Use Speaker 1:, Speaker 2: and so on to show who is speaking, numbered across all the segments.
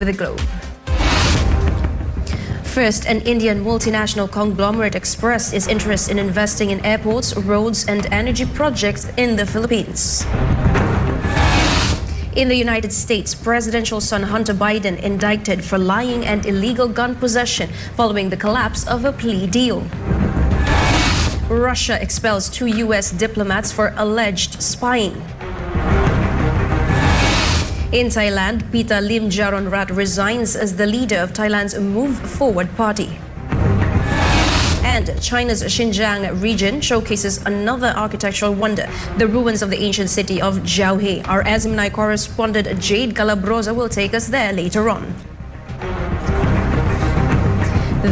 Speaker 1: the globe. First, an Indian multinational conglomerate expressed its interest in investing in airports, roads, and energy projects in the Philippines. In the United States, presidential son Hunter Biden indicted for lying and illegal gun possession following the collapse of a plea deal. Russia expels 2 U.S. diplomats for alleged spying. In Thailand, Pita resigns as the leader of Thailand's Move Forward Party. And China's Xinjiang region showcases another architectural wonder, the ruins of the ancient city of Jiaohe. Our SMNI correspondent Jade Calabrosa will take us there later on.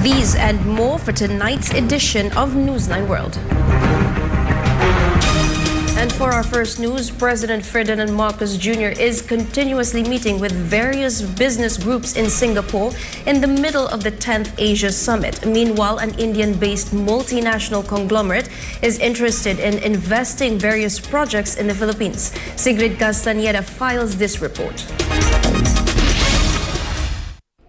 Speaker 1: These and more for tonight's edition of Newsline World. And for our first news, President Ferdinand Marcos Jr. is continuously meeting with various business groups in Singapore in the middle of the 10th Asia Summit. Meanwhile, an Indian-based multinational conglomerate is interested in investing various projects in the Philippines. Sigrid Castañeda files this report.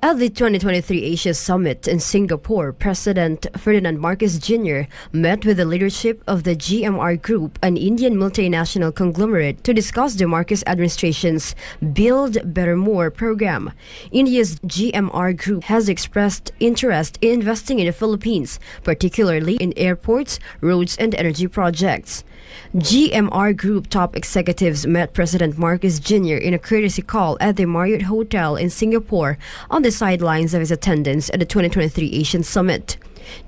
Speaker 2: At the 2023 Asia Summit in Singapore, President Ferdinand Marcos Jr. met with the leadership of the GMR Group, an Indian multinational conglomerate, to discuss the Marcos administration's Build Better More program. India's GMR Group has expressed interest in investing in the Philippines, particularly in airports, roads, and energy projects. GMR Group top executives met President Marcos Jr. in a courtesy call at the Marriott Hotel in Singapore on the sidelines of his attendance at the 2023 Asian Summit.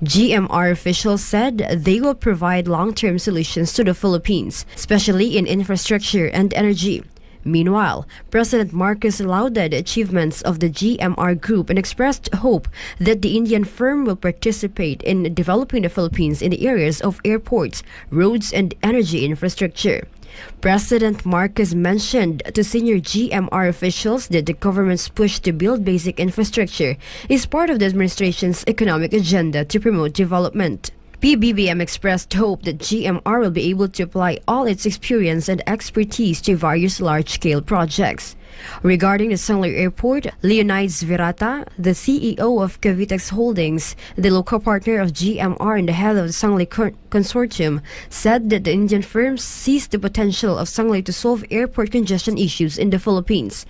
Speaker 2: GMR officials said they will provide long-term solutions to the Philippines, especially in infrastructure and energy. Meanwhile, President Marcos lauded the achievements of the GMR Group and expressed hope that the Indian firm will participate in developing the Philippines in the areas of airports, roads, and energy infrastructure. President Marcos mentioned to senior GMR officials that the government's push to build basic infrastructure is part of the administration's economic agenda to promote development. PBBM expressed hope that GMR will be able to apply all its experience and expertise to various large-scale projects. Regarding the Sangli Airport, Leonidas Virata, the CEO of Cavitex Holdings, the local partner of GMR and the head of the Sangli Consortium, said that the Indian firm sees the potential of Sangli to solve airport congestion issues in the Philippines.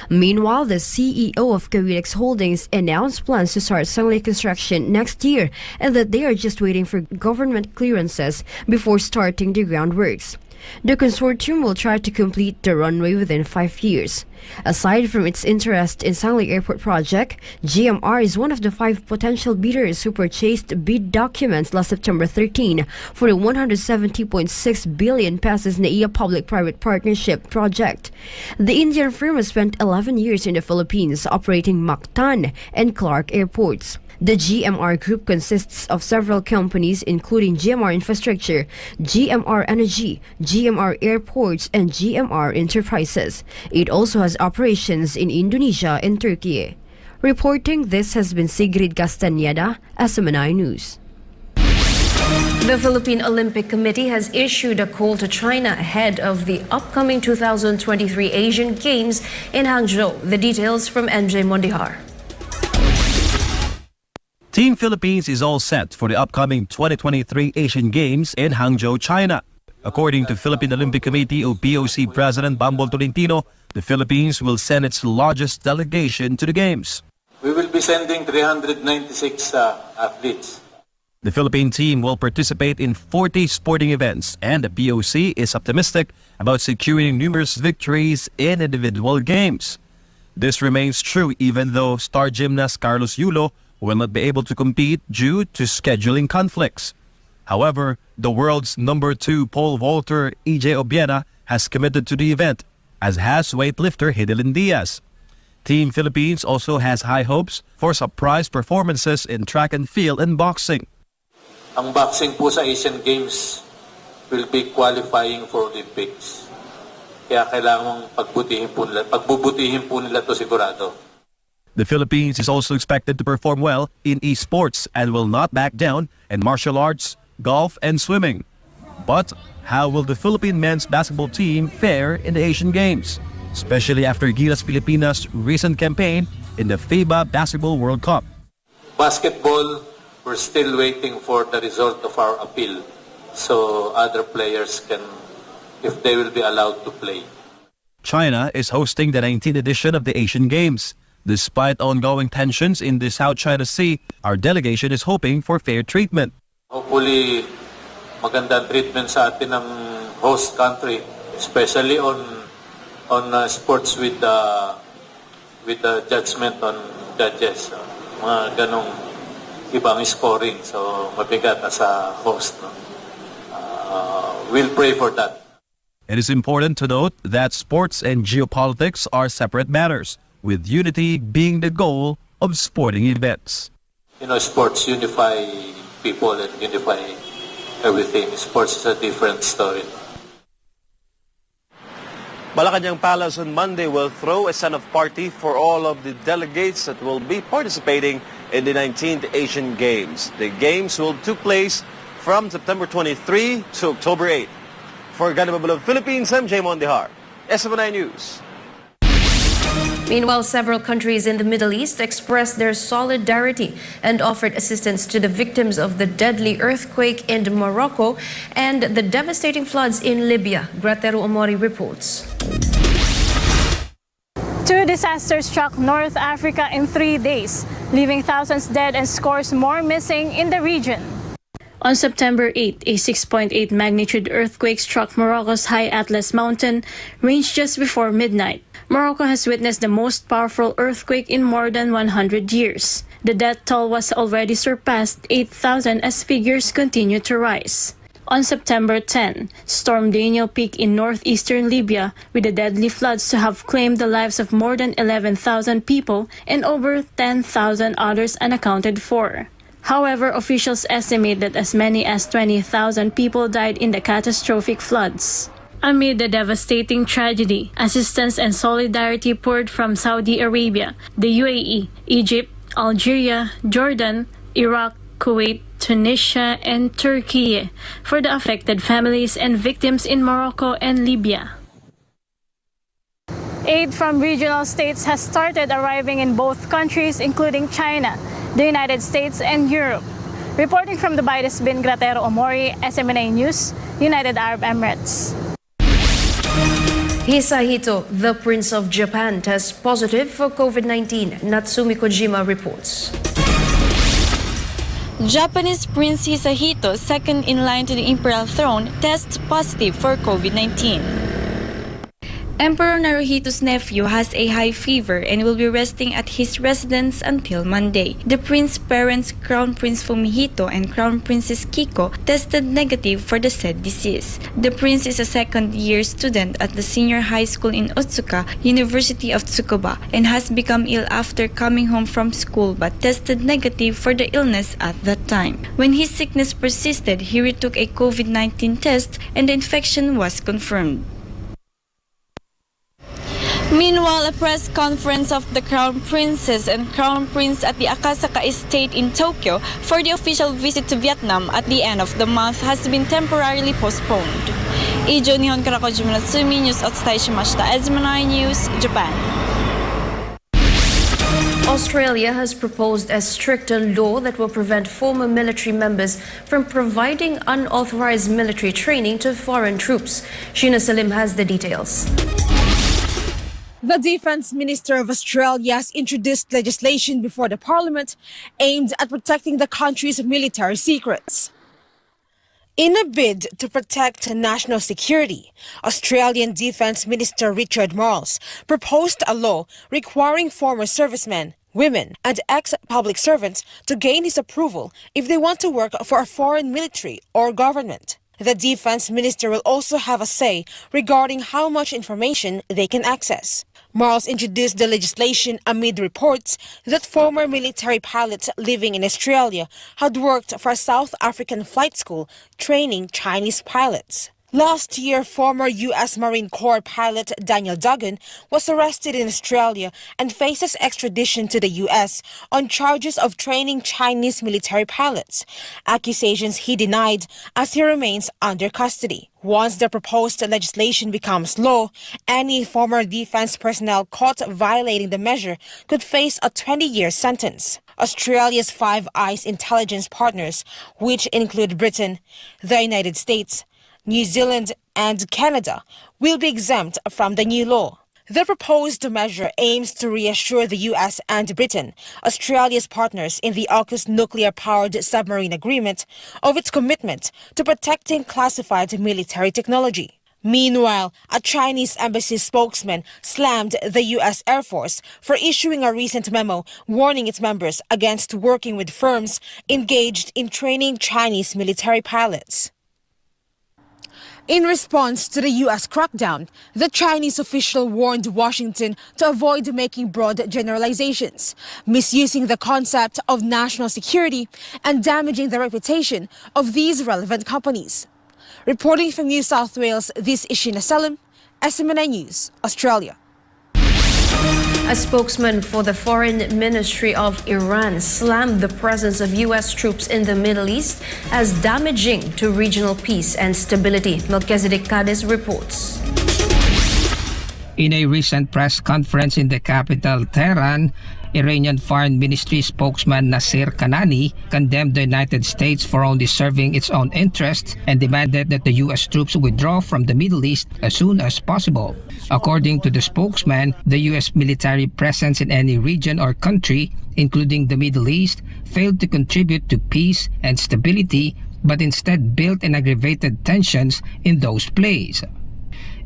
Speaker 2: Meanwhile, the CEO of Cavitex Holdings announced plans to start Sangli construction next year and that they are just waiting for government clearances before starting the groundworks. The consortium will try to complete the runway within 5 years. Aside from its interest in Sangli Airport project, GMR is one of the 5 potential bidders who purchased bid documents last September 13 for the 170.6 billion pesos NAIA public-private partnership project. The Indian firm has spent 11 years in the Philippines operating Mactan and Clark airports. The GMR Group consists of several companies including GMR Infrastructure, GMR Energy, GMR Airports, and GMR Enterprises. It also has operations in Indonesia and Turkey. Reporting this has been Sigrid Castañeda, SMNI News.
Speaker 1: The Philippine Olympic Committee has issued a call to China ahead of the upcoming 2023 Asian Games in Hangzhou. The details from MJ Mondihar.
Speaker 3: Team Philippines is all set for the upcoming 2023 Asian Games in Hangzhou, China. According to Philippine Olympic Committee o POC President Bambol Tolentino, the Philippines will send its largest delegation to the Games.
Speaker 4: We will be sending 396 athletes.
Speaker 3: The Philippine team will participate in 40 sporting events, and the POC is optimistic about securing numerous victories in individual games. This remains true even though star gymnast Carlos Yulo will not be able to compete due to scheduling conflicts. However, the world's number 2 pole vaulter EJ Obiena has committed to the event, as has weightlifter Hidilyn Diaz. Team Philippines also has high hopes for surprise performances in track and field and boxing.
Speaker 4: Ang boxing po sa Asian Games will be qualifying for Olympics. Kaya kailangang pagbubutihin po nila to sigurado.
Speaker 3: The Philippines is also expected to perform well in esports and will not back down in martial arts, golf, and swimming. But how will the Philippine men's basketball team fare in the Asian Games, especially after Gilas Pilipinas' recent campaign in the FIBA Basketball World Cup.
Speaker 4: Basketball, we're still waiting for the result of our appeal. So other players can, if they will be allowed to play.
Speaker 3: China is hosting the 19th edition of the Asian Games. Despite ongoing tensions in the South China Sea, our delegation is hoping for fair treatment.
Speaker 4: Hopefully, magandang treatment sa atin ng host country, especially on sports with the judgment on judges. Mga ganong ibang scoring, so mabigat as a host. No? We'll pray for that.
Speaker 3: It is important to note that sports and geopolitics are separate matters, with unity being the goal of sporting events.
Speaker 4: You know, sports unify people and unify everything. Sports is a different story.
Speaker 5: Malacanang Palace on Monday will throw a send-off party for all of the delegates that will be participating in the 19th Asian Games. The Games will take place from September 23 to October 8. For Ganababal of Philippines, I'm Jay Mondihar, SMNI News.
Speaker 1: Meanwhile, several countries in the Middle East expressed their solidarity and offered assistance to the victims of the deadly earthquake in Morocco and the devastating floods in Libya. Gratero Omori reports.
Speaker 6: Two disasters struck North Africa in 3 days, leaving thousands dead and scores more missing in the region. On September 8, a 6.8 magnitude earthquake struck Morocco's High Atlas mountain range just before midnight. Morocco has witnessed the most powerful earthquake in more than 100 years. The death toll was already surpassed 8,000 as figures continue to rise. On September 10, Storm Daniel peaked in northeastern Libya, with the deadly floods to have claimed the lives of more than 11,000 people and over 10,000 others unaccounted for. However, officials estimate that as many as 20,000 people died in the catastrophic floods. Amid the devastating tragedy, assistance and solidarity poured from Saudi Arabia, the UAE, Egypt, Algeria, Jordan, Iraq, Kuwait, Tunisia, and Turkey for the affected families and victims in Morocco and Libya. Aid from regional states has started arriving in both countries, including China, the United States, and Europe. Reporting from Dubai, this has been Gratero Omori, SMNA News, United Arab Emirates.
Speaker 1: Hisahito, the Prince of Japan, tests positive for COVID-19. Natsumi Kojima reports.
Speaker 7: Japanese Prince Hisahito, second in line to the imperial throne, tests positive for COVID-19. Emperor Naruhito's nephew has a high fever and will be resting at his residence until Monday. The prince's parents, Crown Prince Fumihito and Crown Princess Kiko, tested negative for the said disease. The prince is a second-year student at the senior high school in Otsuka, University of Tsukuba, and has become ill after coming home from school but tested negative for the illness at that time. When his sickness persisted, he retook a COVID-19 test and the infection was confirmed. Meanwhile, a press conference of the Crown Princess and Crown Prince at the Akasaka Estate in Tokyo for the official visit to Vietnam at the end of the month has been temporarily postponed. Ijo Nihon Karakojima Natsumi, News Otsutai Shimashita, SMNI News, Japan.
Speaker 1: Australia has proposed a stricter law that will prevent former military members from providing unauthorized military training to foreign troops. Sheena Salim has the details.
Speaker 8: The Defence Minister of Australia has introduced legislation before the Parliament aimed at protecting the country's military secrets. In a bid to protect national security, Australian Defence Minister Richard Marles proposed a law requiring former servicemen, women, and ex-public servants to gain his approval if they want to work for a foreign military or government. The Defence Minister will also have a say regarding how much information they can access. Marles introduced the legislation amid reports that former military pilots living in Australia had worked for a South African flight school training Chinese pilots. Last year, former U.S. Marine Corps pilot Daniel Dugan was arrested in Australia and faces extradition to the U.S. on charges of training Chinese military pilots, accusations he denied as he remains under custody. Once the proposed legislation becomes law, any former defense personnel caught violating the measure could face a 20-year sentence. Australia's Five Eyes intelligence partners, which include Britain, the United States, New Zealand and Canada, will be exempt from the new law. The proposed measure aims to reassure the U.S. and Britain, Australia's partners in the AUKUS nuclear-powered submarine agreement, of its commitment to protecting classified military technology. Meanwhile, a Chinese embassy spokesman slammed the U.S. Air Force for issuing a recent memo warning its members against working with firms engaged in training Chinese military pilots. In response to the U.S. crackdown, the Chinese official warned Washington to avoid making broad generalizations, misusing the concept of national security and damaging the reputation of these relevant companies. Reporting from New South Wales, this is Sheena Salim, SMNI News, Australia.
Speaker 1: A spokesman for the Foreign Ministry of Iran slammed the presence of U.S. troops in the Middle East as damaging to regional peace and stability. Melchizedek Cadiz reports.
Speaker 9: In a recent press conference in the capital, Tehran, Iranian Foreign Ministry spokesman Nasser Kanani condemned the United States for only serving its own interests and demanded that the U.S. troops withdraw from the Middle East as soon as possible. According to the spokesman, the U.S. military presence in any region or country, including the Middle East, failed to contribute to peace and stability, but instead built and aggravated tensions in those places.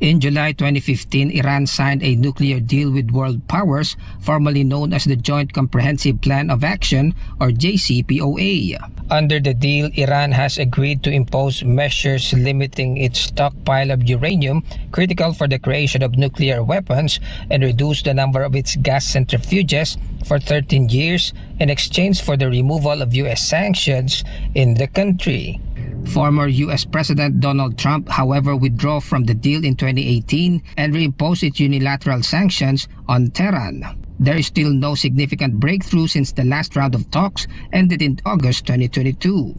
Speaker 9: In July 2015, Iran signed a nuclear deal with world powers, formerly known as the Joint Comprehensive Plan of Action, or JCPOA. Under the deal, Iran has agreed to impose measures limiting its stockpile of uranium, critical for the creation of nuclear weapons, and reduce the number of its gas centrifuges for 13 years in exchange for the removal of U.S. sanctions in the country. Former U.S. President Donald Trump, however, withdrew from the deal in 2018 and reimposed its unilateral sanctions on Tehran. There is still no significant breakthrough since the last round of talks ended in August 2022.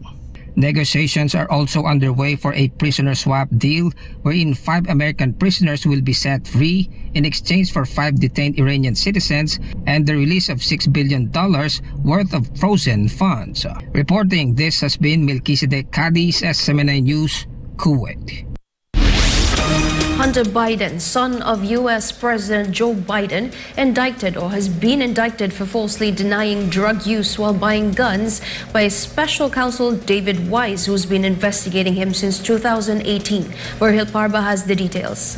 Speaker 9: Negotiations are also underway for a prisoner swap deal wherein 5 American prisoners will be set free in exchange for 5 detained Iranian citizens and the release of $6 billion worth of frozen funds. Reporting, this has been Melchizedek Cadiz, SMNI News, Kuwait.
Speaker 1: Hunter Biden, son of U.S. President Joe Biden, indicted or has been indicted for falsely denying drug use while buying guns by special counsel David Wise, who's been investigating him since 2018. Verhil Parba has the details.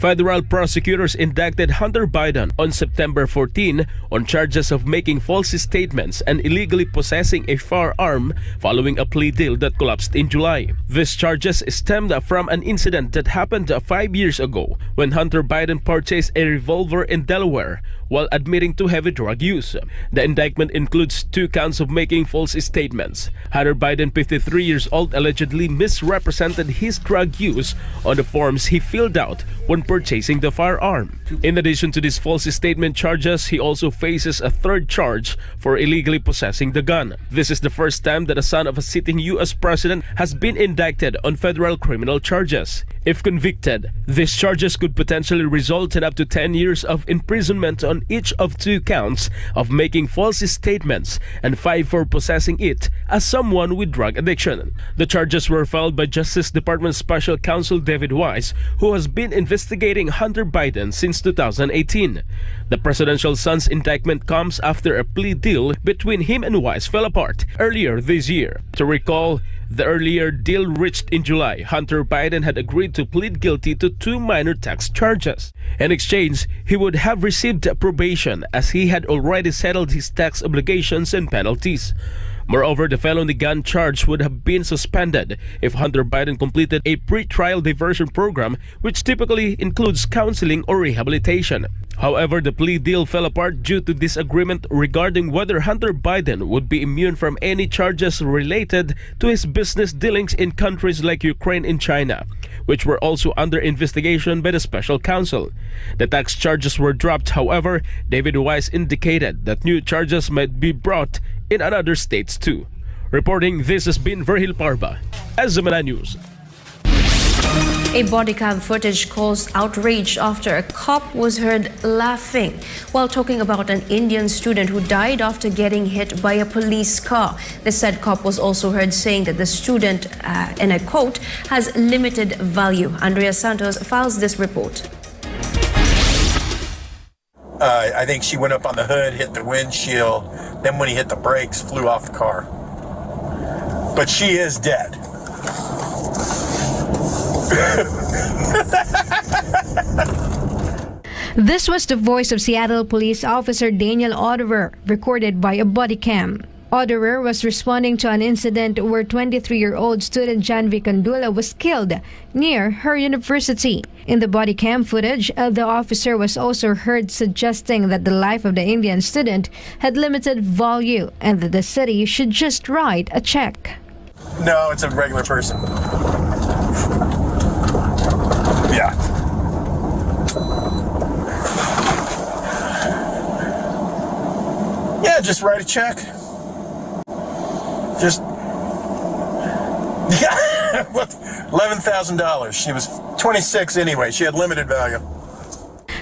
Speaker 10: Federal prosecutors indicted Hunter Biden on September 14 on charges of making false statements and illegally possessing a firearm following a plea deal that collapsed in July. These charges stemmed from an incident that happened 5 years ago when Hunter Biden purchased a revolver in Delaware while admitting to heavy drug use. The indictment includes 2 counts of making false statements. Hunter Biden, 53 years old, allegedly misrepresented his drug use on the forms he filled out when purchasing the firearm. In addition to these false statement charges, he also faces a 3rd charge for illegally possessing the gun. This is the first time that a son of a sitting U.S. president has been indicted on federal criminal charges. If convicted, these charges could potentially result in up to 10 years of imprisonment on each of 2 counts of making false statements and 5 for possessing it as someone with drug addiction. The charges were filed by Justice Department Special Counsel David Wise, who has been investigating Hunter Biden since 2018. The presidential son's indictment comes after a plea deal between him and Wise fell apart earlier this year. To recall, the earlier deal reached in July, Hunter Biden had agreed to plead guilty to 2 minor tax charges. In exchange, he would have received probation as he had already settled his tax obligations and penalties. Moreover, the felony gun charge would have been suspended if Hunter Biden completed a pre-trial diversion program, which typically includes counseling or rehabilitation. However, the plea deal fell apart due to disagreement regarding whether Hunter Biden would be immune from any charges related to his business dealings in countries like Ukraine and China, which were also under investigation by the special counsel. The tax charges were dropped. However, David Wise indicated that new charges might be brought in other states too. Reporting, this has been Virgil Parba, SMNI News.
Speaker 1: A body cam footage caused outrage after a cop was heard laughing while talking about an Indian student who died after getting hit by a police car. The said cop was also heard saying that the student, and I quote, has limited value. Sarah Santos files this report.
Speaker 11: I think she went up on the hood, hit the windshield, then when he hit the brakes, flew off the car. But she is dead.
Speaker 12: This was the voice of Seattle Police Officer Daniel Oderer, recorded by a body cam. Oderer was responding to an incident where 23-year-old student Jiaohe Ruins was killed near her university. In the body cam footage, the officer was also heard suggesting that the life of the Indian student had limited value and that the city should just write a check.
Speaker 11: No, it's a regular person. Yeah. Yeah, just write a check. Just, yeah, $11,000. She was 26 anyway. She had limited value.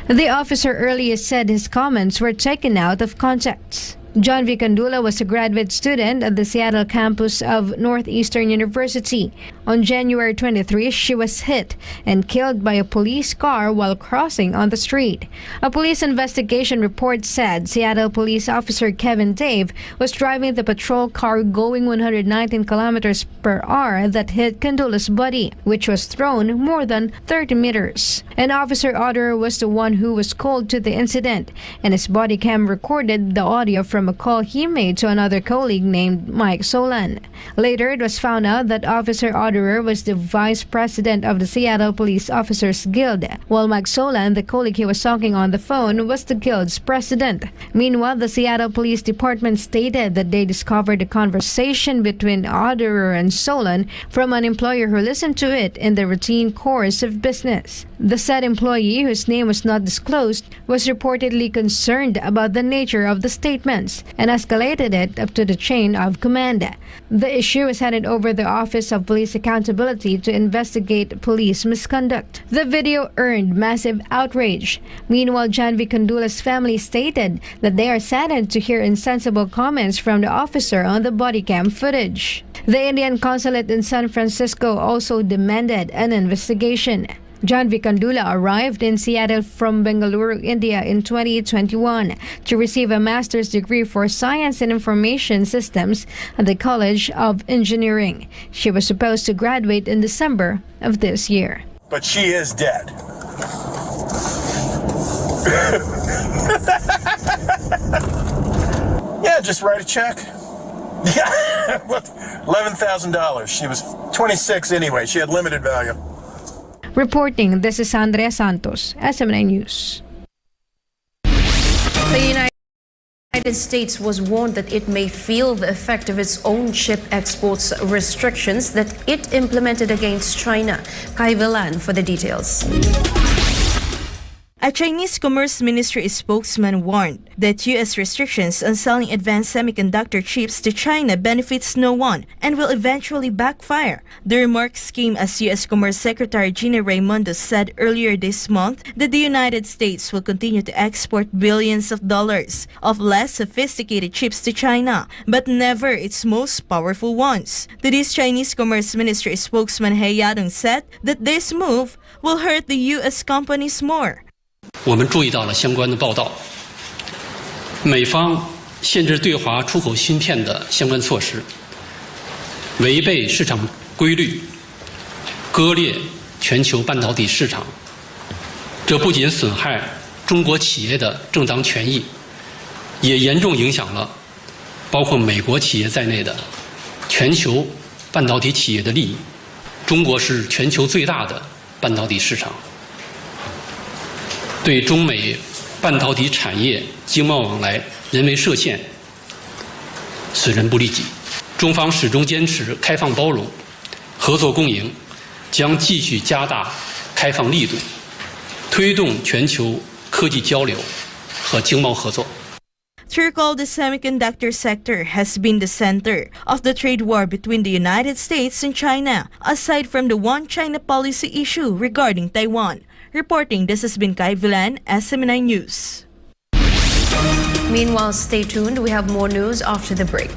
Speaker 12: The officer earlier said his comments were taken out of context. Jiaohe Ruins was a graduate student at the Seattle campus of Northeastern University. On January 23, she was hit and killed by a police car while crossing on the street. A police investigation report said Seattle police officer Kevin Dave was driving the patrol car going 119 kilometers per hour that hit Ruins' body, which was thrown more than 30 meters. And Officer Oderer was the one who was called to the incident, and his body cam recorded the audio from a call he made to another colleague named Mike Solan. Later, it was found out that Officer Oderer was the vice president of the Seattle Police Officers Guild, while Mike Solan, the colleague he was talking on the phone, was the guild's president. Meanwhile, the Seattle Police Department stated that they discovered a conversation between Oderer and Solan from an employer who listened to it in the routine course of business. The said employee, whose name was not disclosed, was reportedly concerned about the nature of the statements and escalated it up to the chain of command. The issue was handed over the Office of Police Accountability to investigate police misconduct. The video earned massive outrage. Meanwhile, Jiaohe Ruins' family stated that they are saddened to hear insensible comments from the officer on the body cam footage. The Indian consulate in San Francisco also demanded an investigation. Jiaohe Ruins arrived in Seattle from Bengaluru, India in 2021 to receive a master's degree for Science and Information Systems at the College of Engineering. She was supposed to graduate in December of this year.
Speaker 11: But she is dead. Yeah, just write a check. Yeah, $11,000. She was 26 anyway. She had limited value.
Speaker 12: Reporting, this is Sarah Santos, SMNI News.
Speaker 1: The United States was warned that it may feel the effect of its own chip exports restrictions that it implemented against China. Cablelink for the details.
Speaker 13: A Chinese Commerce Ministry spokesman warned that U.S. restrictions on selling advanced semiconductor chips to China benefits no one and will eventually backfire. The remarks came as U.S. Commerce Secretary Gina Raimondo said earlier this month that the United States will continue to export billions of dollars of less sophisticated chips to China, but never its most powerful ones. To this Chinese Commerce Ministry spokesman He Yadong said that this move will hurt the U.S. companies more.
Speaker 14: 我们注意到了相关的报道，美方限制对华出口芯片的相关措施，违背市场规律，割裂全球半导体市场。这不仅损害中国企业的正当权益，也严重影响了包括美国企业在内的全球半导体企业的利益。中国是全球最大的半导体市场，对中美半导体产业经贸往来人为设限，损人不利己。中方始终坚持开放包容、合作共赢，将继续加大开放力度，推动全球科技交流和经贸合作。
Speaker 13: To recall, the semiconductor sector has been the center of the trade war between the United States and China, aside from the One China policy issue regarding Taiwan. Reporting, this has been Cablelink, SMNI News.
Speaker 1: Meanwhile, stay tuned. We have more news after the break.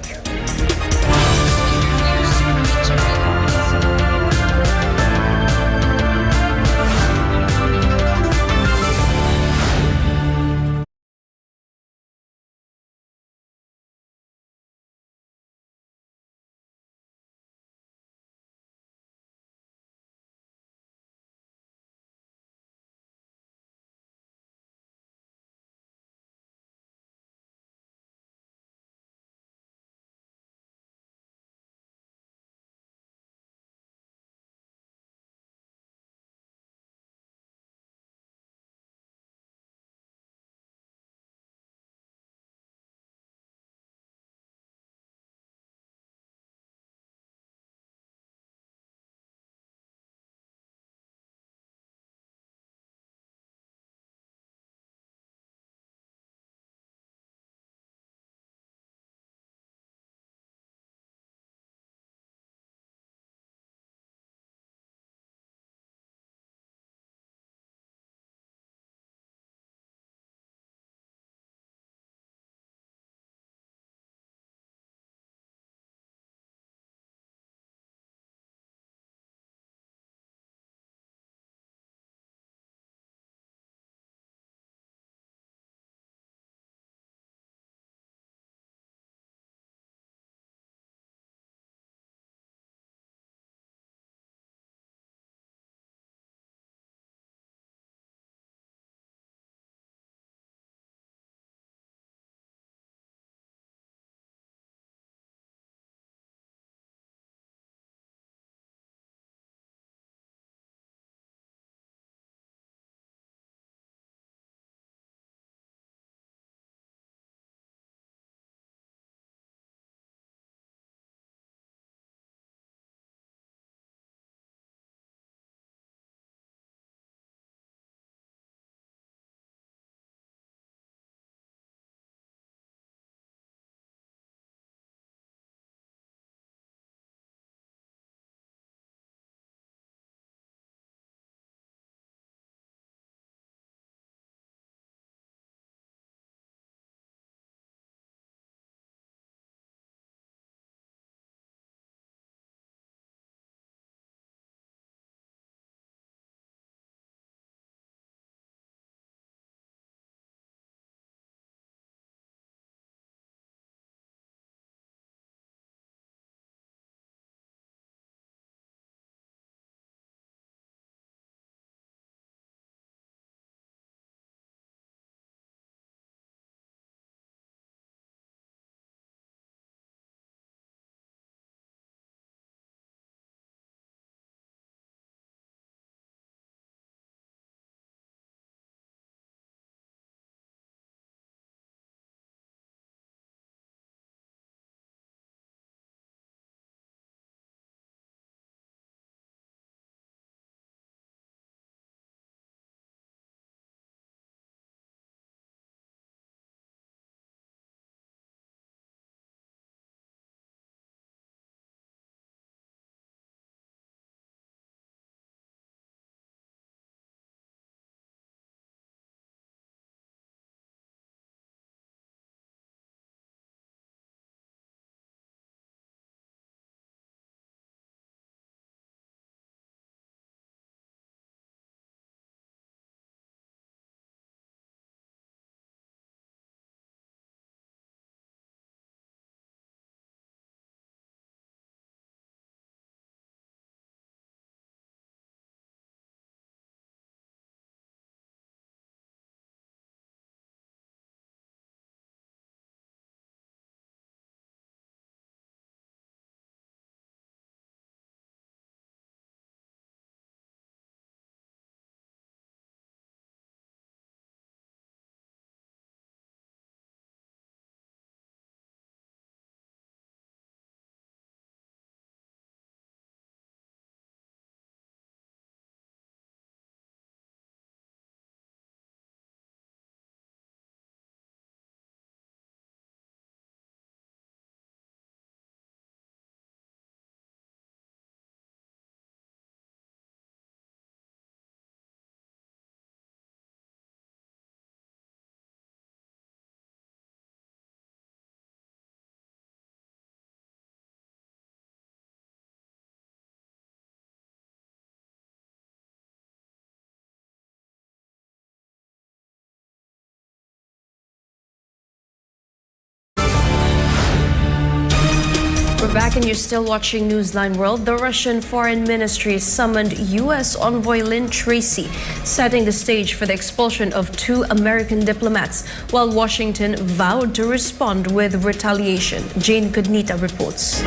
Speaker 1: Back and you're still watching Newsline World. The Russian Foreign Ministry summoned U.S. envoy Lynn Tracy, setting the stage for the expulsion of 2 American diplomats, while Washington vowed to respond with retaliation. Jane Cognita reports.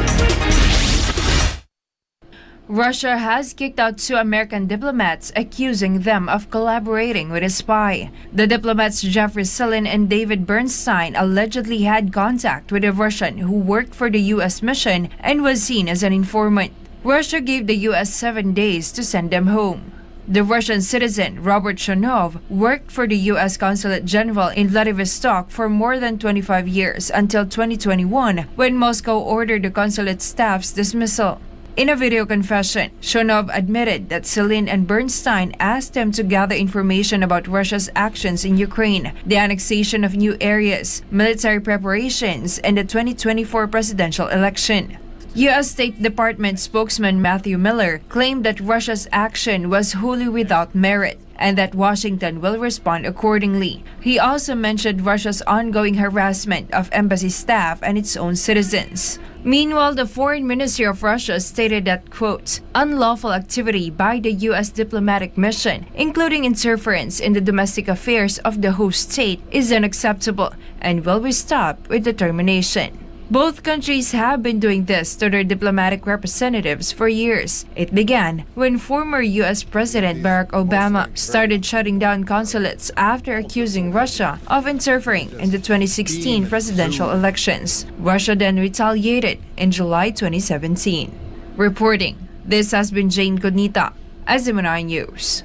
Speaker 15: Russia has kicked out 2 American diplomats, accusing them of collaborating with a spy. The diplomats Jeffrey Silin and David Bernstein allegedly had contact with a Russian who worked for the U.S. mission and was seen as an informant. Russia gave the U.S. 7 days to send them home. The Russian citizen, Robert Shonov, worked for the U.S. Consulate General in Vladivostok for more than 25 years until 2021, when Moscow ordered the consulate staff's dismissal. In a video confession, Shonov admitted that Silin and Bernstein asked him to gather information about Russia's actions in Ukraine, the annexation of new areas, military preparations, and the 2024 presidential election. U.S. State Department spokesman Matthew Miller claimed that Russia's action was wholly without merit and that Washington will respond accordingly. He also mentioned Russia's ongoing harassment of embassy staff and its own citizens. Meanwhile, the Foreign Ministry of Russia stated that, quote, unlawful activity by the U.S. diplomatic mission, including interference in the domestic affairs of the host state, is unacceptable and will be stopped with determination. Both countries have been doing this to their diplomatic representatives for years. It began when former U.S. President Barack Obama started shutting down consulates after accusing Russia of interfering in the 2016 presidential elections. Russia then retaliated in July 2017. Reporting, this has been Jane Cognita, SMNI News.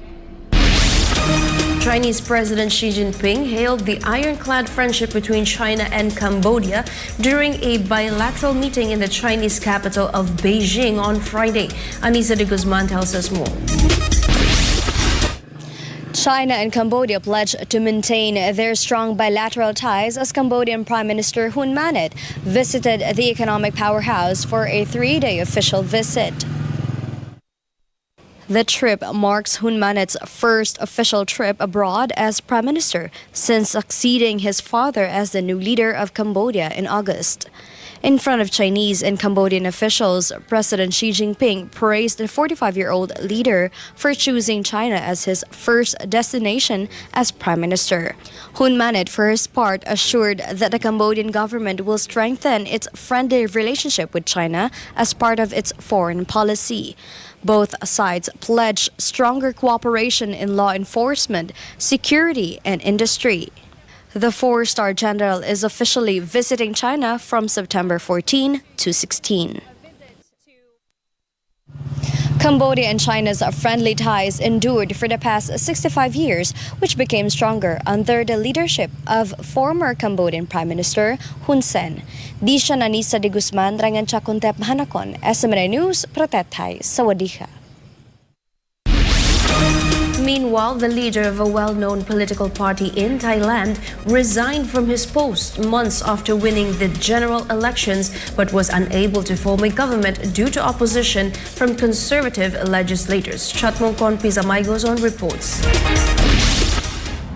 Speaker 1: Chinese President Xi Jinping hailed the ironclad friendship between China and Cambodia during a bilateral meeting in the Chinese capital of Beijing on Friday. Anisa de Guzman tells us more.
Speaker 16: China and Cambodia pledged to maintain their strong bilateral ties as Cambodian Prime Minister Hun Manet visited the economic powerhouse for a 3-day official visit. The trip marks Hun Manet's first official trip abroad as Prime Minister since succeeding his father as the new leader of Cambodia in August. In front of Chinese and Cambodian officials, President Xi Jinping praised the 45-year-old leader for choosing China as his first destination as Prime Minister. Hun Manet, for his part, assured that the Cambodian government will strengthen its friendly relationship with China as part of its foreign policy. Both sides pledged stronger cooperation in law enforcement, security, and industry. The 4-star general is officially visiting China from September 14 to 16. Cambodia and China's friendly ties endured for the past 65 years, which became stronger under the leadership of former Cambodian Prime Minister Hun Sen. Di siya Anisa de Guzman, Rangan Chakuntep Hanakon, SMNI News, Protetay, Sawadika.
Speaker 1: Meanwhile, the leader of a well-known political party in Thailand resigned from his post months after winning the general elections but was unable to form a government due to opposition from conservative legislators. Chatmongkon Pizamay goes on reports.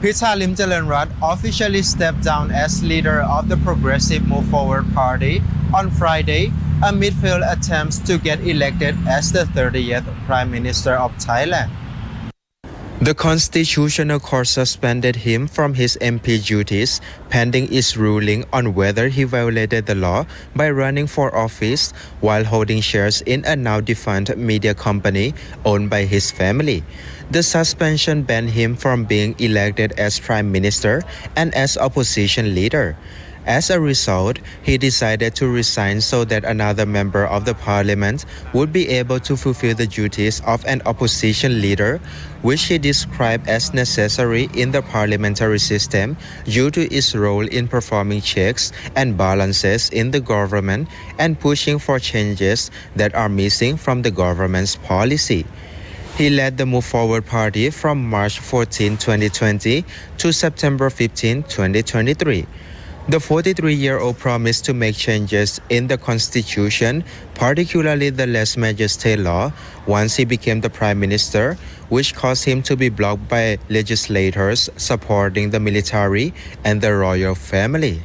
Speaker 17: Pita officially stepped down as leader of the Progressive Move Forward Party on Friday amid failed attempts to get elected as the 30th Prime Minister of Thailand. The Constitutional Court suspended him from his MP duties pending its ruling on whether he violated the law by running for office while holding shares in a now-defunct media company owned by his family. The suspension banned him from being elected as Prime Minister and as opposition leader. As a result, he decided to resign so that another member of the parliament would be able to fulfill the duties of an opposition leader, which he described as necessary in the parliamentary system due to its role in performing checks and balances in the government and pushing for changes that are missing from the government's policy. He led the Move Forward Party from March 14, 2020 to September 15, 2023. The 43-year-old promised to make changes in the constitution, particularly the less majesty law, once he became the prime minister, which caused him to be blocked by legislators supporting the military and the royal family.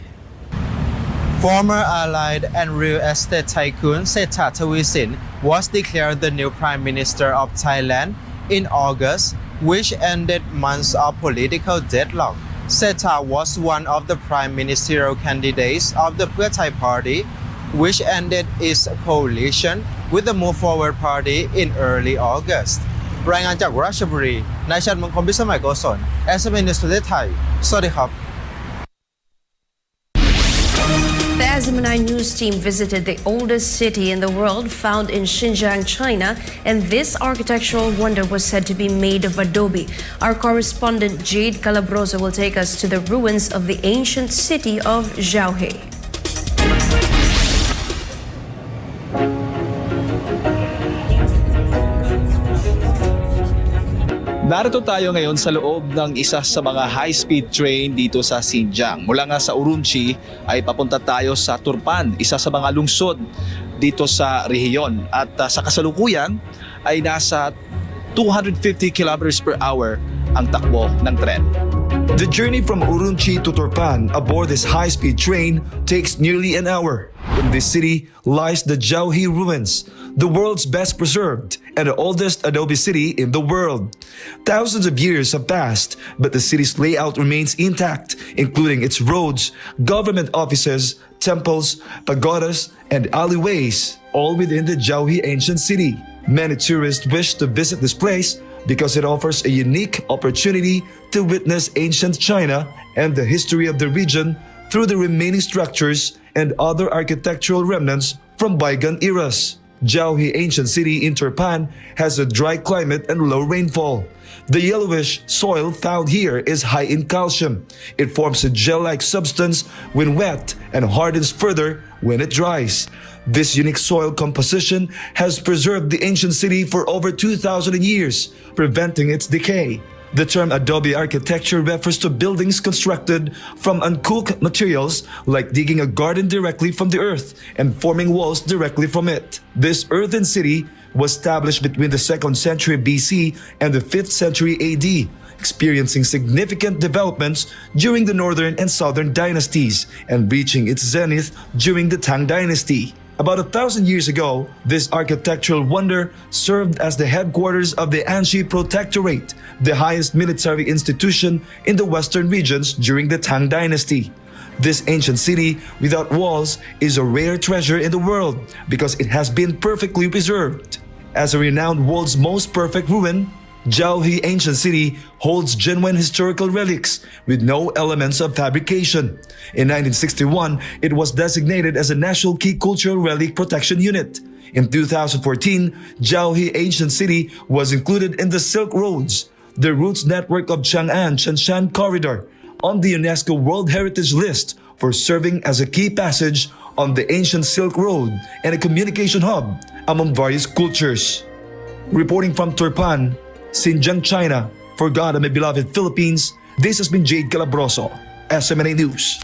Speaker 17: Former Allied and real estate tycoon Sarah Santos was declared the new Prime Minister of Thailand in August, which ended months of political deadlock. Sarah was one of the prime ministerial candidates of the Pita party, which ended its coalition with the Move Forward party in early August. รายงานจากราชบุรี นายชัดมงคล พิสมัยโกศล SMNI News ประเทศไทย สวัสดีครับ
Speaker 1: The SMNI news team visited the oldest city in the world, found in Xinjiang, China, and this architectural wonder was said to be made of adobe. Our correspondent Jade Calabrosa will take us to the ruins of the ancient city of Jiaohe.
Speaker 18: Narito tayo ngayon sa loob ng isa sa mga high-speed train dito sa Xinjiang. Mula nga sa Urumqi ay papunta tayo sa Turpan, isa sa mga lungsod dito sa rehiyon. At sa kasalukuyan ay nasa 250 kilometers per hour ang takbo ng tren.
Speaker 19: The journey from Urumqi to Turpan aboard this high-speed train takes nearly an hour. In this city lies the Jiaohe Ruins, the world's best preserved and the oldest adobe city in the world. Thousands of years have passed, but the city's layout remains intact, including its roads, government offices, temples, pagodas, and alleyways, all within the Jiaohe ancient city. Many tourists wish to visit this place because it offers a unique opportunity to witness ancient China and the history of the region through the remaining structures and other architectural remnants from Vigan eras. Jiaohe ancient city in Turpan has a dry climate and low rainfall. The yellowish soil found here is high in calcium. It forms a gel-like substance when wet and hardens further when it dries. This unique soil composition has preserved the ancient city for over 2,000 years, preventing its decay. The term adobe architecture refers to buildings constructed from uncooked materials like digging a garden directly from the earth and forming walls directly from it. This earthen city was established between the 2nd century BC and the 5th century AD, experiencing significant developments during the northern and southern dynasties and reaching its zenith during the Tang dynasty. About 1,000 years ago, this architectural wonder served as the headquarters of the Anshi Protectorate, the highest military institution in the western regions during the Tang dynasty. This ancient city without walls is a rare treasure in the world because it has been perfectly preserved. As a renowned world's most perfect ruin, Jiaohe ancient city holds genuine historical relics with no elements of fabrication. In 1961, it was designated as a National Key Cultural Relic Protection Unit. In 2014, Jiaohe ancient city was included in the Silk Roads, the routes network of Chang'an-Chanshan Corridor, on the UNESCO World Heritage List for serving as a key passage on the ancient Silk Road and a communication hub among various cultures. Reporting from Turpan, Xinjiang, China, for God and my beloved Philippines, this has been Jade Calabroso, SMNA News.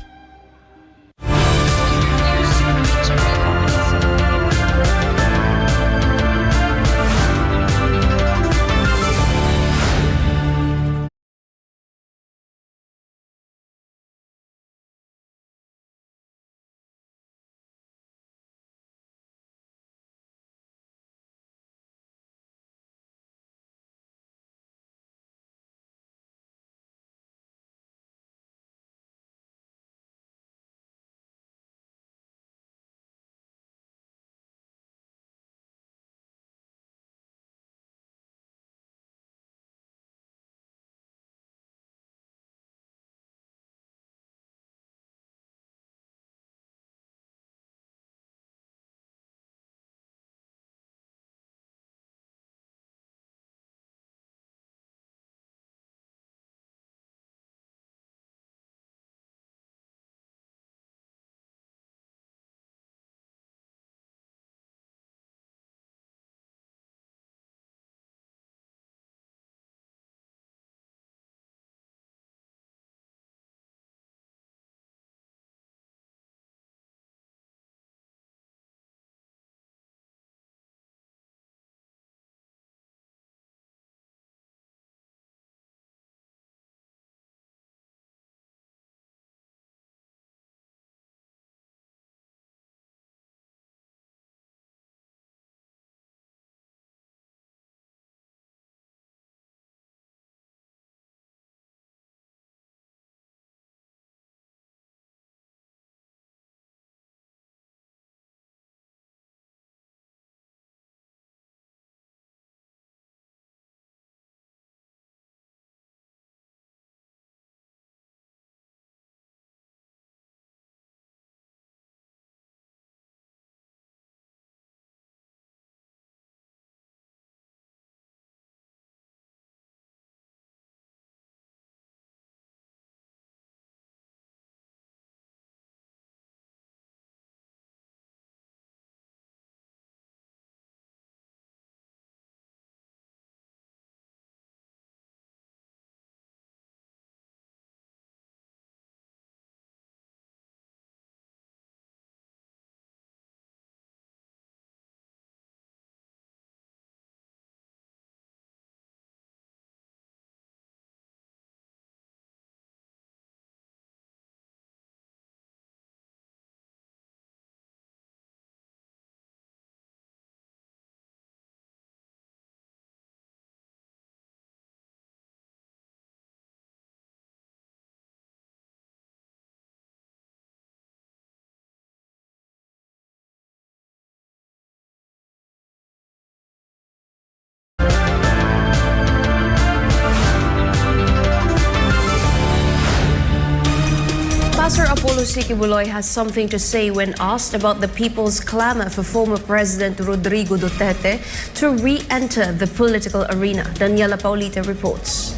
Speaker 1: Apollo Sikibuloy has something to say when asked about the people's clamor for former President Rodrigo Duterte to re-enter the political arena. Daniela Paulita reports.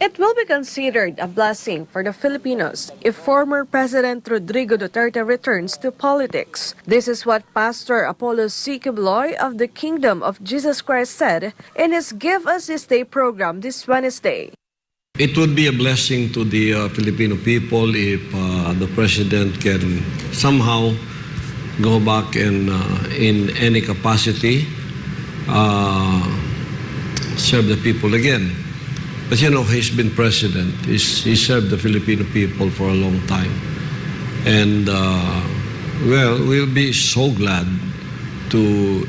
Speaker 20: It will be considered a blessing for the Filipinos if former President Rodrigo Duterte returns to politics. This is what Pastor Apollo Sikibuloy of the Kingdom of Jesus Christ said in his Give Us This Day program this Wednesday.
Speaker 21: It would be a blessing to the Filipino people if the President can somehow go back and in any capacity serve the people again. But you know, he's been president. He served the Filipino people for a long time. And, well, we'll be so glad to,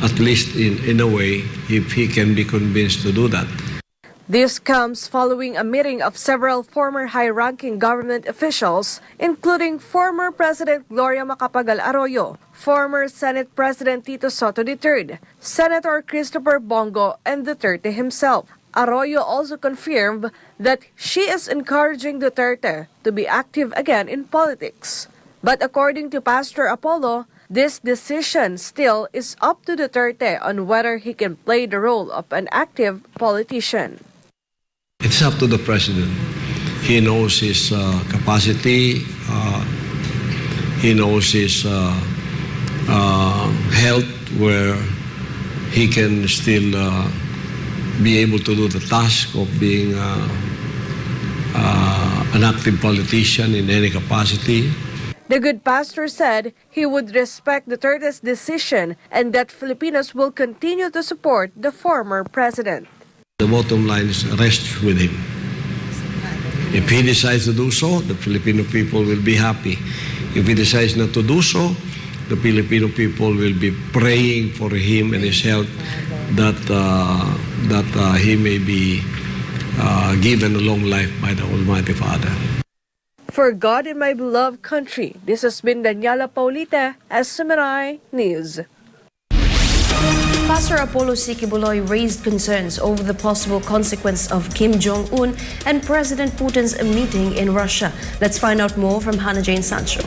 Speaker 21: at least in a way, if he can be convinced to do that.
Speaker 20: This comes following a meeting of several former high-ranking government officials, including former President Gloria Macapagal Arroyo, former Senate President Tito Soto III, Senator Christopher Bongo, and Duterte himself. Arroyo also confirmed that she is encouraging Duterte to be active again in politics. But according to Pastor Apollo, this decision still is up to Duterte on whether he can play the role of an active politician.
Speaker 21: It's up to the President. He knows his capacity, he knows his health, where he can still be able to do the task of being an active politician in any capacity.
Speaker 20: The good pastor said he would respect Duterte's decision and that Filipinos will continue to support the former president.
Speaker 21: The bottom line is rest with him. If he decides to do so, the Filipino people will be happy. If he decides not to do so, the Filipino people will be praying for him and his health, that he may be given a long life by the Almighty Father.
Speaker 20: For God and my beloved country, this has been Daniela Paulita, SMNI News.
Speaker 1: Pastor Apollo Sikibuloy raised concerns over the possible consequence of Kim Jong-un and President Putin's meeting in Russia. Let's find out more from Hannah Jane Sancho.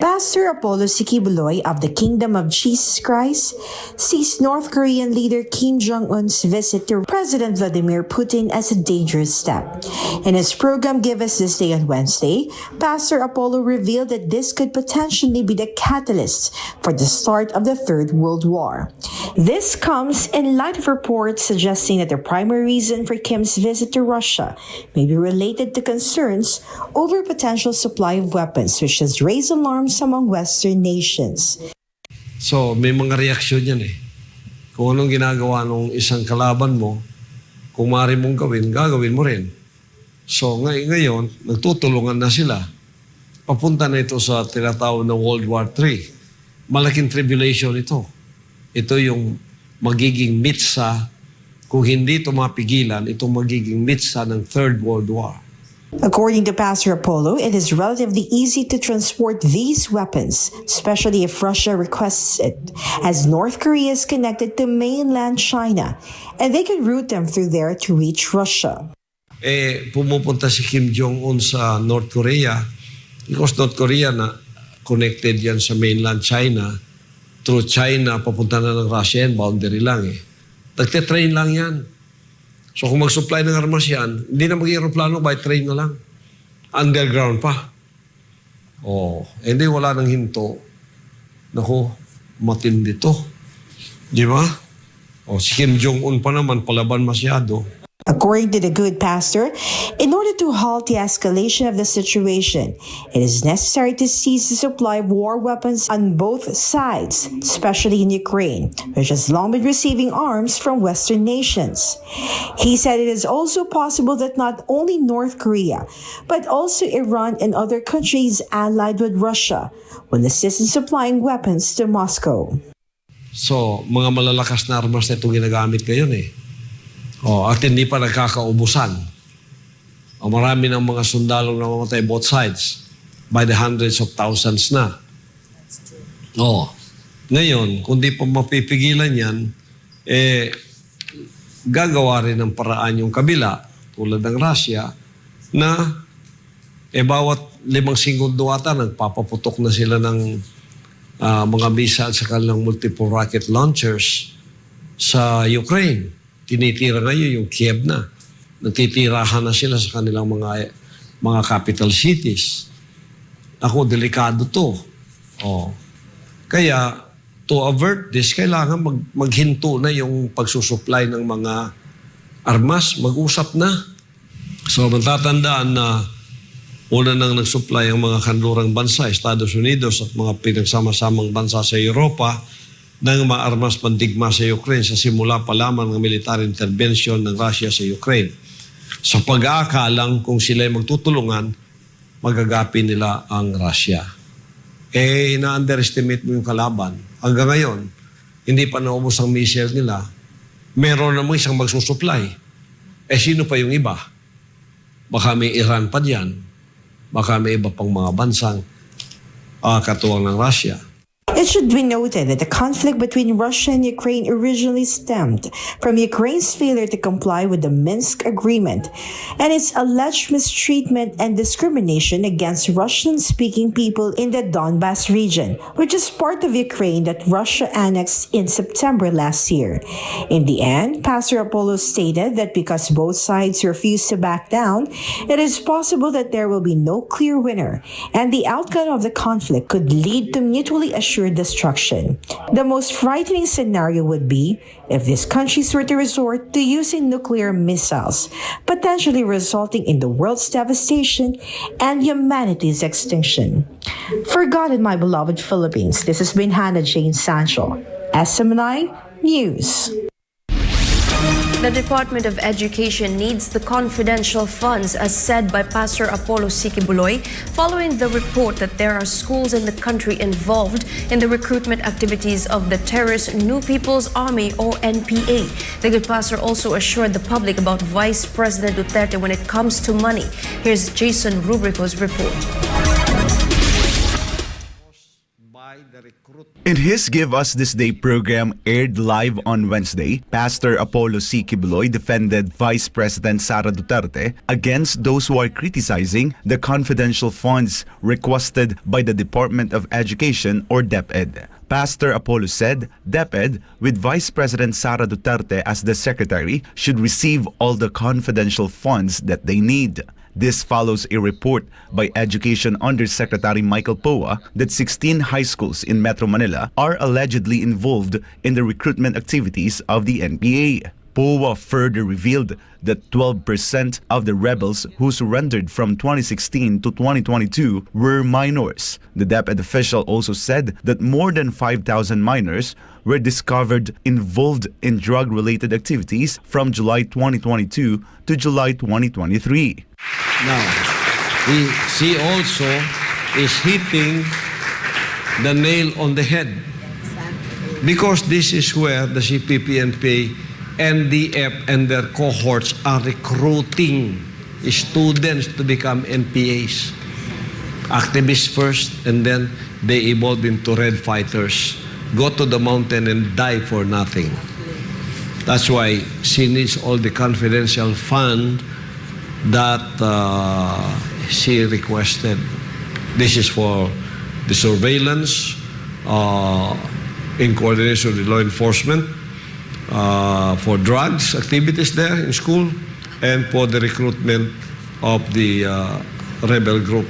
Speaker 22: Pastor Apollo Sikibuloy of the Kingdom of Jesus Christ sees North Korean leader Kim Jong-un's visit to President Vladimir Putin as a dangerous step. In his program Give Us This Day on Wednesday, Pastor Apollo revealed that this could potentially be the catalyst for the start of the Third World War. This comes in light of reports suggesting that the primary reason for Kim's visit to Russia may be related to concerns over potential supply of weapons, which has raised alarms among Western nations.
Speaker 21: So, may mga reaksyon yan eh. Kung anong ginagawa ng isang kalaban mo, kung maaari mong gawin, gagawin mo rin. So, ngayon, nagtutulungan na sila. Papunta na ito sa tinatawag na World War III. Malaking tribulation ito. Ito yung magiging mitsa. Kung hindi ito mapigilan, ito magiging mitsa ng Third World War.
Speaker 22: According to Pastor Apollo, it is relatively easy to transport these weapons, especially if Russia requests it, as North Korea is connected to mainland China, and they can route them through there to reach Russia.
Speaker 21: Pumupunta si Kim Jong-un sa North Korea because North Korea na connected yan sa mainland China. Through China, papunta na ng Russia yan, boundary lang eh. Nagte-train lang yan. So kung mag-supply ng armas yan, hindi na mag-aeroplano, by train na lang. Underground pa. Hindi wala nang hinto. Naku, matindi to. Di ba? Si Kim Jong-un pa naman, palaban masyado.
Speaker 22: According to the good pastor, in order to halt the escalation of the situation, it is necessary to cease the supply of war weapons on both sides, especially in Ukraine, which has long been receiving arms from Western nations. He said it is also possible that not only North Korea, but also Iran and other countries allied with Russia will assist in supplying weapons to Moscow.
Speaker 21: So, mga malalakas na armas na ito ginagamit ngayon eh. At hindi pa nagkakaubusan. Marami ng mga sundalong namamatay both sides by the hundreds of thousands na. Ngayon, kung di pa mapipigilan yan, gagawa rin ng paraan yung kabila tulad ng Russia na bawat 5 segundo ata nagpapaputok na sila ng mga missile sa kanilang multiple rocket launchers sa Ukraine. Tinitira ngayon yung Kiev na. Nagtitirahan na sila sa kanilang mga capital cities. Ako, delikado to. Kaya, to avert this, kailangan maghinto na yung pagsusupply ng mga armas. Mag-usap na. So, matatandaan na una nang nagsupply ang mga kanlurang bansa, Estados Unidos at mga pinagsama-samang bansa sa Europa ng mga armas pandigma sa Ukraine sa simula pa lamang ng military intervention ng Russia sa Ukraine. Sa pag-aakalang kung sila ay magtutulungan, magagapi nila ang Russia. Na-underestimate mo yung kalaban. Hanggang ngayon, hindi pa naubos ang missile nila. Meron namang isang magsusupply. Sino pa yung iba? Baka may Iran pa dyan. Baka may iba pang mga bansang katuwang ng Russia.
Speaker 22: It should be noted that the conflict between Russia and Ukraine originally stemmed from Ukraine's failure to comply with the Minsk agreement and its alleged mistreatment and discrimination against Russian-speaking people in the Donbas region, which is part of Ukraine that Russia annexed in September last year. In the end, Pastor Apollo stated that because both sides refused to back down, it is possible that there will be no clear winner, and the outcome of the conflict could lead to mutually assured destruction. The most frightening scenario would be if these countries were to resort to using nuclear missiles, potentially resulting in the world's devastation and humanity's extinction. For God and my beloved Philippines, this has been Hannah Jane Sancho, SMNI News.
Speaker 1: The Department of Education needs the confidential funds, as said by Pastor Apollo Sikibuloy, following the report that there are schools in the country involved in the recruitment activities of the terrorist New People's Army or NPA. The good pastor also assured the public about Vice President Duterte when it comes to money. Here's Jason Rubrico's report.
Speaker 2: In his Give Us This Day program aired live on Wednesday, Pastor Apollo Sikibuloy defended Vice President Sara Duterte against those who are criticizing the confidential funds requested by the Department of Education or DepEd. Pastor Apollo said DepEd, with Vice President Sara Duterte as the secretary, should receive all the confidential funds that they need. This follows a report by Education Undersecretary Michael Poa that 16 high schools in Metro Manila are allegedly involved in the recruitment activities of the NPA. POA further revealed that 12% of the rebels who surrendered from 2016 to 2022 were minors. The DepEd official also said that more than 5,000 minors were discovered involved in drug-related activities from July 2022 to July 2023.
Speaker 21: Now, she also is hitting the nail on the head. Because this is where the CPP-NPA, NDF, and their cohorts are recruiting students to become NPAs. Activists first, and then they evolve into red fighters. Go to the mountain and die for nothing. That's why she needs all the confidential fund that she requested. This is for the surveillance, in coordination with law enforcement, for drugs activities there in school, and for the recruitment of the rebel group,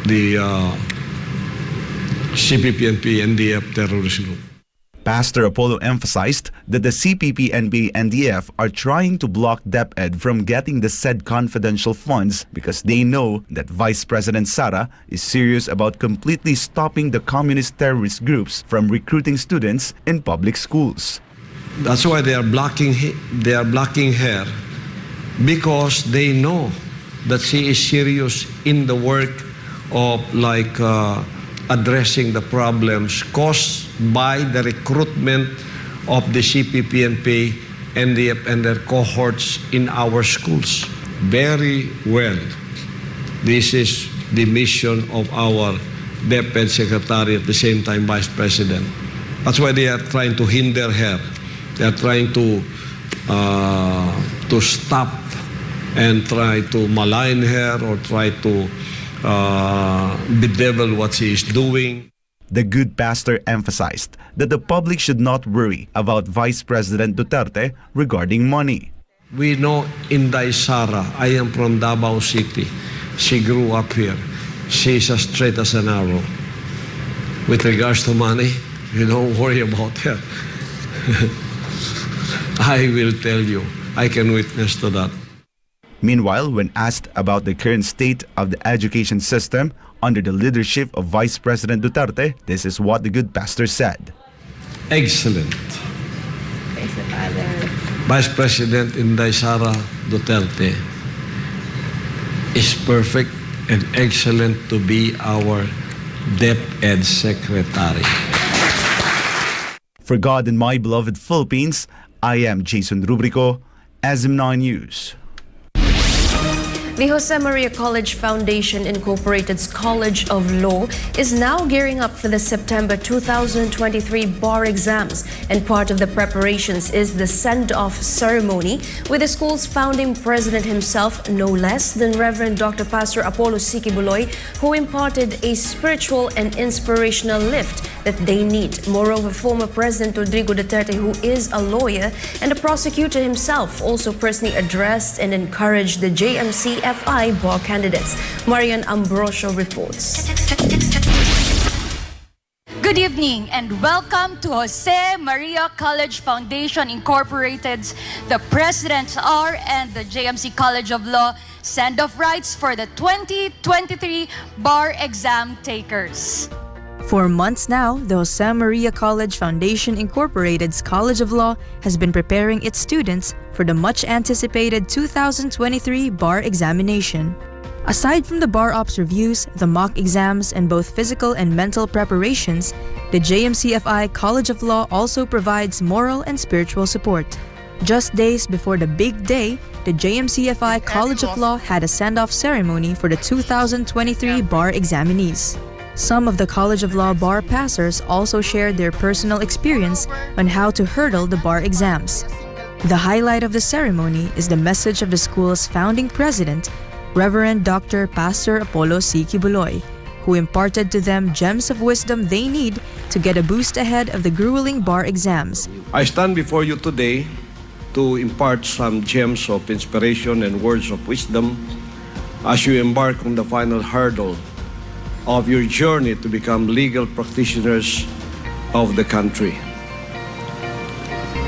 Speaker 21: the CPP-NP NDF terrorist group.
Speaker 2: Pastor Apollo emphasized that the CPP, NP, NDF are trying to block DepEd from getting the said confidential funds because they know that Vice President Sara is serious about completely stopping the communist terrorist groups from recruiting students in public schools.
Speaker 21: That's why they are blocking her, because they know that she is serious in the work of addressing the problems caused by the recruitment of the CPP-NP, NDF, and their cohorts in our schools. Very well. This is the mission of our DepEd Secretary, at the same time Vice President. That's why they are trying to hinder her. They are trying to to stop and try to malign her or try to bedevil what she is doing.
Speaker 2: The good pastor emphasized that the public should not worry about Vice President Duterte regarding money.
Speaker 21: We know Inday Sara. I am from Davao City. She grew up here. She's as straight as an arrow. With regards to money, you don't worry about her. I will tell you, I can witness to that.
Speaker 2: Meanwhile, when asked about the current state of the education system under the leadership of Vice President Duterte, this is what the good pastor said.
Speaker 21: Excellent. Vice President Inday Sara Duterte is perfect and excellent to be our DepEd Secretary.
Speaker 2: For God and my beloved Philippines, I am Jason Rubrico, SMNI News.
Speaker 1: The Jose Maria College Foundation Incorporated's College of Law is now gearing up for the September 2023 bar exams, and part of the preparations is the send-off ceremony with the school's founding president himself, no less than Reverend Dr. Pastor Apollo C. Kibuloy, who imparted a spiritual and inspirational lift that they need. Moreover, former President Rodrigo Duterte, who is a lawyer and a prosecutor himself, also personally addressed and encouraged the JMC-FI bar candidates. Marian Ambrosio reports.
Speaker 3: Good evening and welcome to Jose Maria College Foundation Incorporated's The Presidents Are and the JMC College of Law send-off rites for the 2023 bar exam takers.
Speaker 13: For months now, the Jose Maria College Foundation Incorporated's College of Law has been preparing its students for the much-anticipated 2023 bar examination. Aside from the bar ops reviews, the mock exams, and both physical and mental preparations, the JMCFI College of Law also provides moral and spiritual support. Just days before the big day, the JMCFI College of Law had a send-off ceremony for the 2023 bar examinees. Some of the College of Law bar passers also shared their personal experience on how to hurdle the bar exams. The highlight of the ceremony is the message of the school's founding president, Reverend Dr. Pastor Apollo C. Kibuloy, who imparted to them gems of wisdom they need to get a boost ahead of the grueling bar exams.
Speaker 21: I stand before you today to impart some gems of inspiration and words of wisdom as you embark on the final hurdle of your journey to become legal practitioners of the country.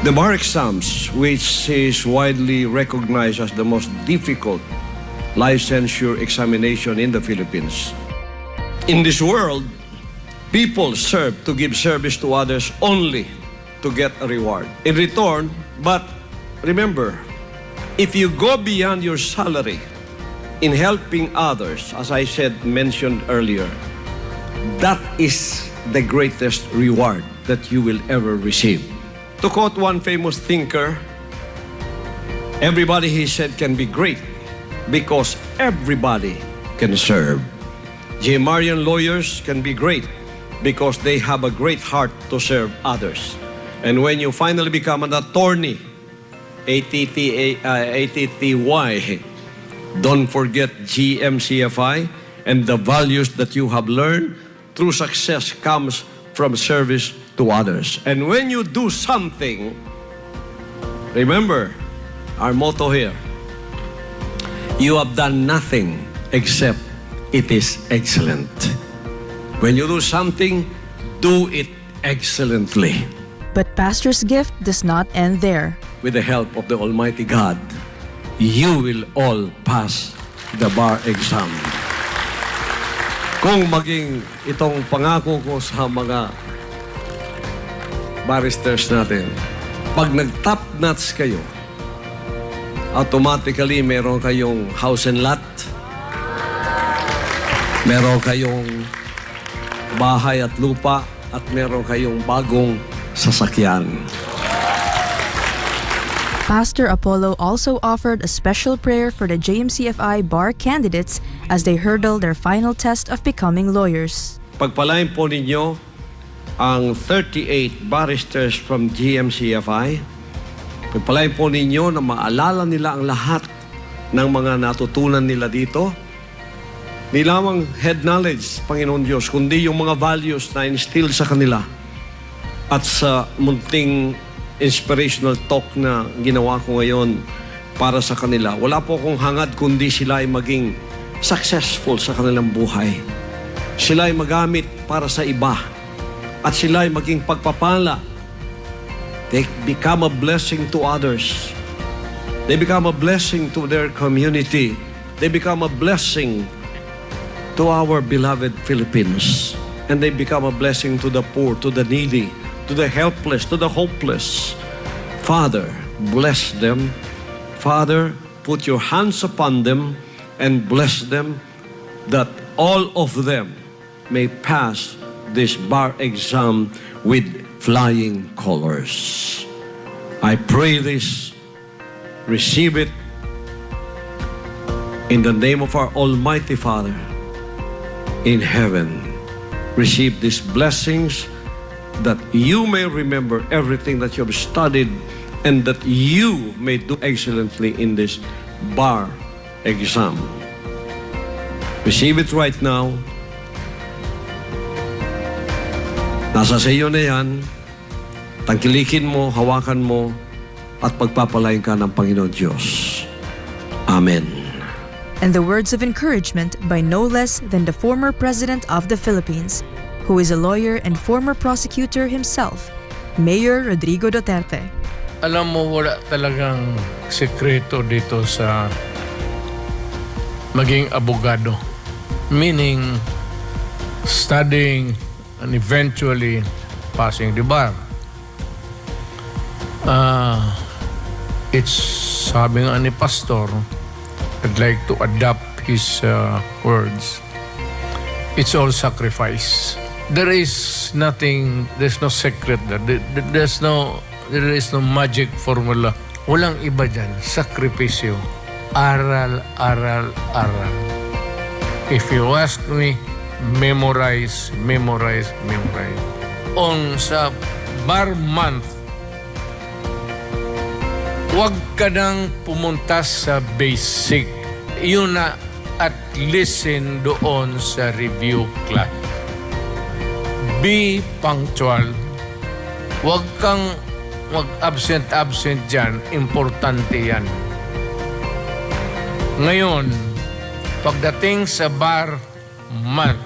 Speaker 21: The bar exams, which is widely recognized as the most difficult licensure examination in the Philippines. In this world, people serve to give service to others only to get a reward in return. But remember, if you go beyond your salary in helping others, as I mentioned earlier, that is the greatest reward that you will ever receive. To quote one famous thinker, everybody, he said, can be great because everybody can serve. Marian lawyers can be great because they have a great heart to serve others. And when you finally become an attorney, ATTY, don't forget GMCFI and the values that you have learned. True success comes from service to others. And when you do something, remember our motto here, you have done nothing except it is excellent. When you do something, do it excellently.
Speaker 13: But Pastor's gift does not end there.
Speaker 21: With the help of the Almighty God, you will all pass the bar exam. Kung maging itong pangako ko sa mga barristers natin, pag nag-top notch kayo, automatically meron kayong house and lot, meron kayong bahay at lupa, at meron kayong bagong sasakyan.
Speaker 13: Pastor Apollo also offered a special prayer for the JMCFI bar candidates as they hurdle their final test of becoming lawyers.
Speaker 21: Pagpalain po ninyo ang 38 barristers from GMCFI Pagpalain po ninyo na maalala nila ang lahat ng mga natutunan nila dito. Di lamang head knowledge, Panginoon Diyos, kundi yung mga values na instill sa kanila. At sa munting inspirational talk na ginawa ko ngayon para sa kanila, wala po akong hangad kundi sila ay maging successful sa kanilang buhay. Sila ay magamit para sa iba. At sila ay maging pagpapala. They become a blessing to others. They become a blessing to their community. They become a blessing to our beloved Philippines. And they become a blessing to the poor, to the needy, to the helpless, to the hopeless. Father, bless them. Father, put your hands upon them and bless them, that all of them may pass this bar exam with flying colors. I pray this, receive it in the name of our Almighty Father in heaven. Receive these blessings, that you may remember everything that you have studied and that you may do excellently in this bar exam. Receive it right now. Nasa sa iyo na yan. Tangkilikin mo, hawakan mo, at pagpapalain ka ng Panginoon Diyos. Amen.
Speaker 4: And the words of encouragement by no less than the former President of the Philippines, who is a lawyer and former prosecutor himself, Mayor Rodrigo Duterte.
Speaker 5: Alam mo, wala talagang sekreto dito sa maging abogado. Meaning, studying and eventually passing the bar. It's, sabi nga ni Pastor, I'd like to adapt his words. It's all sacrifice. There is nothing, there's no secret there. There is no magic formula. Walang iba dyan. Sakripisyo. Aral, aral, aral. If you ask me, memorize, memorize, memorize. On sa bar month, huwag ka nang pumunta sa basic. Yun na at listen doon sa review class. Be punctual. Huwag kang mag-absent dyan. Importante yan. Ngayon, pagdating sa bar month,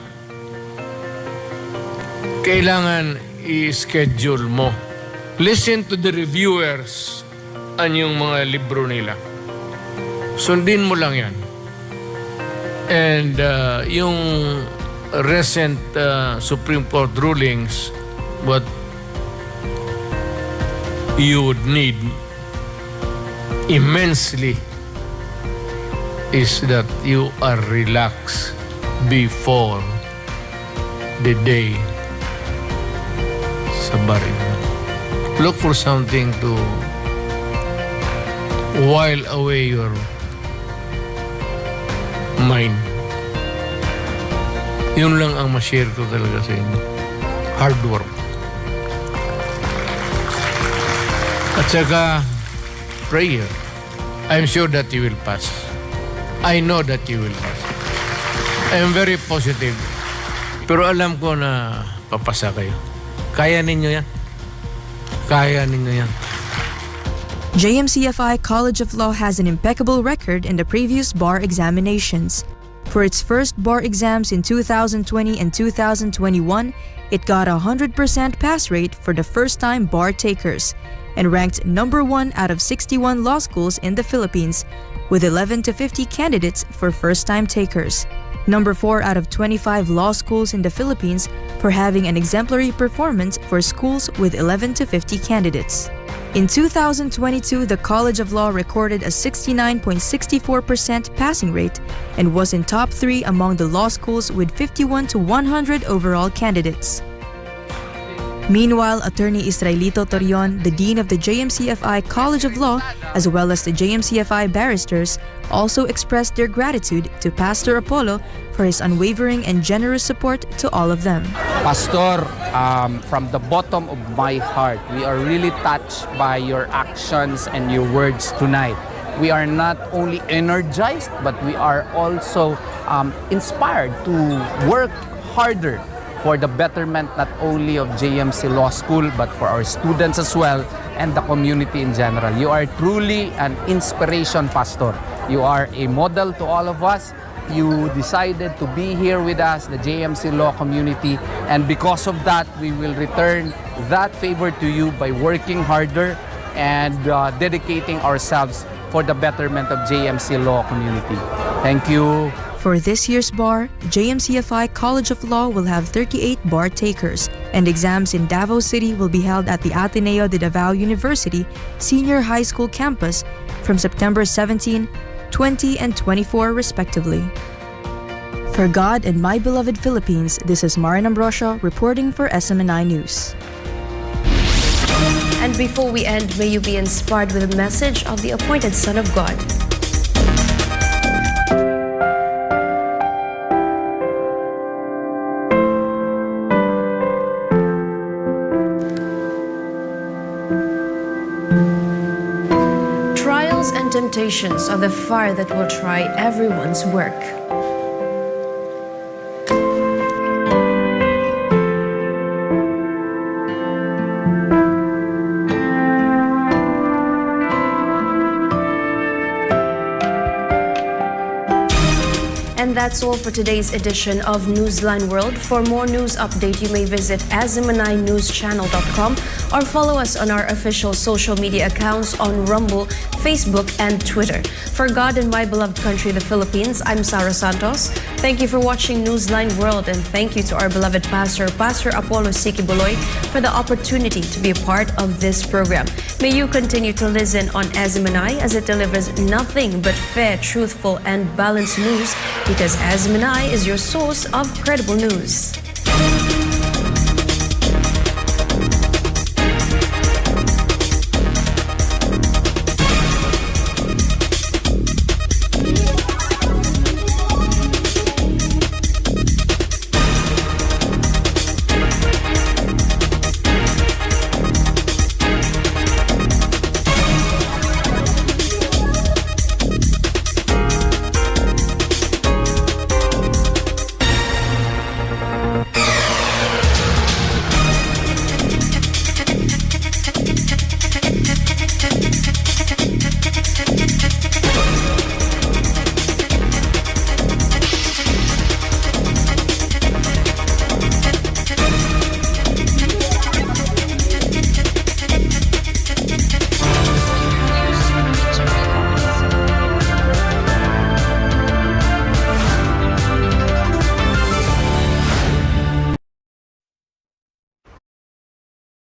Speaker 5: kailangan i-schedule mo. Listen to the reviewers an yung mga libro nila. Sundin mo lang yan. And yung recent Supreme Court rulings, what you would need immensely is that you are relaxed before the day sa barin. Look for something to while away your mind. Yun lang ang ma-share ko talaga sa inyo. Hard work. At saka, prayer. I'm sure that you will pass. I know that you will pass. I'm very positive. Pero alam ko na papasa kayo. Kaya ninyo yan. Kaya ninyo yan.
Speaker 4: JMCFI College of Law has an impeccable record in the previous bar examinations. For its first bar exams in 2020 and 2021, it got a 100% pass rate for the first-time bar takers and ranked number 1 out of 61 law schools in the Philippines, with 11 to 50 candidates for first-time takers. Number 4 out of 25 law schools in the Philippines for having an exemplary performance for schools with 11 to 50 candidates. In 2022, the College of Law recorded a 69.64% passing rate and was in top 3 among the law schools with 51 to 100 overall candidates. Meanwhile, Attorney Israelito Torion, the Dean of the JMCFI College of Law, as well as the JMCFI barristers, also expressed their gratitude to Pastor Apollo for his unwavering and generous support to all of them.
Speaker 6: Pastor, from the bottom of my heart, we are really touched by your actions and your words tonight. We are not only energized, but we are also inspired to work harder for the betterment not only of JMC Law School, but for our students as well and the community in general. You are truly an inspiration, Pastor. You are a model to all of us. You decided to be here with us, the JMC Law community, and because of that, we will return that favor to you by working harder and dedicating ourselves for the betterment of JMC Law community. Thank you.
Speaker 4: For this year's bar, JMCFI College of Law will have 38 bar takers, and exams in Davao City will be held at the Ateneo de Davao University Senior High School campus from September 17, 20, and 24 respectively. For God and my beloved Philippines, this is Marin Ambrosio reporting for SMNI News.
Speaker 1: And before we end, may you be inspired with a message of the appointed Son of God. Trials and temptations are the fire that will try everyone's work. And that's all for today's edition of Newsline World. For more news update, you may visit SMNInewschannel.com or follow us on our official social media accounts on Rumble, Facebook, and Twitter. For God and my beloved country, the Philippines, I'm Sarah Santos. Thank you for watching Newsline World, and thank you to our beloved pastor, Pastor Apollo C. Kibuloy, for the opportunity to be a part of this program. May you continue to listen on SMNI as it delivers nothing but fair, truthful, and balanced news, because SMNI is your source of credible news.